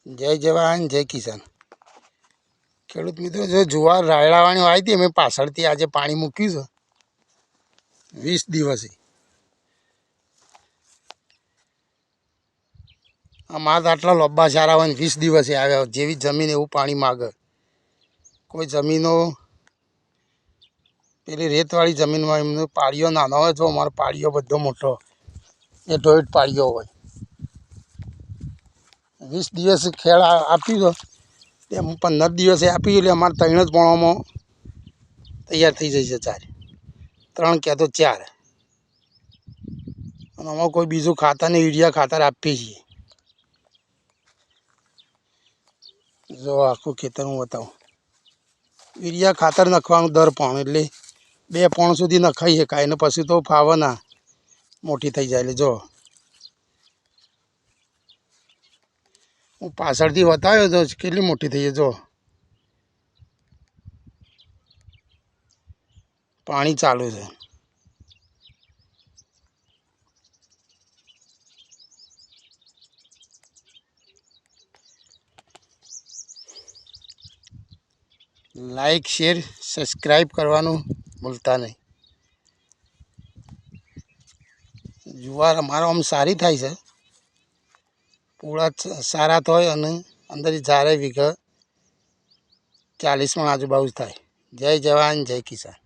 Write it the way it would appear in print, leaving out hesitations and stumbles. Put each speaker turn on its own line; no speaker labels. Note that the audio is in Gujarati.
જય જવાન જય કિસાન. ખેડૂત મિત્રો, જો જુવાર રાયડાવાની આવી હતી, અમે પાછળથી આજે પાણી મૂક્યું છે 20 દિવસે. અમારે તો આટલા લોબા સારા હોય ને 20 દિવસે આવ્યા. જેવી જમીન એવું પાણી માગે. કોઈ જમીનો પેલી રેતવાળી જમીનમાં એમનો પાળીઓ નાનો હોય, જો અમારો પાળીઓ બધો મોટો એ ટોયટ પાળીઓ હોય. 20 દિવસ ખેડ આપ્યું છે, એમ 15 દિવસે આપ્યું એટલે અમારે 3 જ પોણોમાં તૈયાર થઈ જશે. 3 ક્યાં તો 4. અને અમારે કોઈ બીજું ખાતર ને યુરિયા ખાતર આપીએ છીએ. જો આખું ખેતર હું બતાવું. યુરિયા ખાતર નાખવાનું દર પોણ, એટલે 2 પોણ સુધી નખાઈ શકાય ને પછી તો ફાવે ના, મોટી થઈ જાય. એટલે જો હું પાછળથી બતાવ્યો તો કેટલી મોટી થઈ જાય. જો પાણી ચાલુ છે. લાઈક શેર સબસ્ક્રાઈબ કરવાનું ભૂલતા નહીં. જુવાર અમારો આમ સારી થાય છે. પૂળા સારા થાય અને અંદર જારે વીઘા 40 મણ આજુબાજુ થાય. જય જવાન જય કિસાન.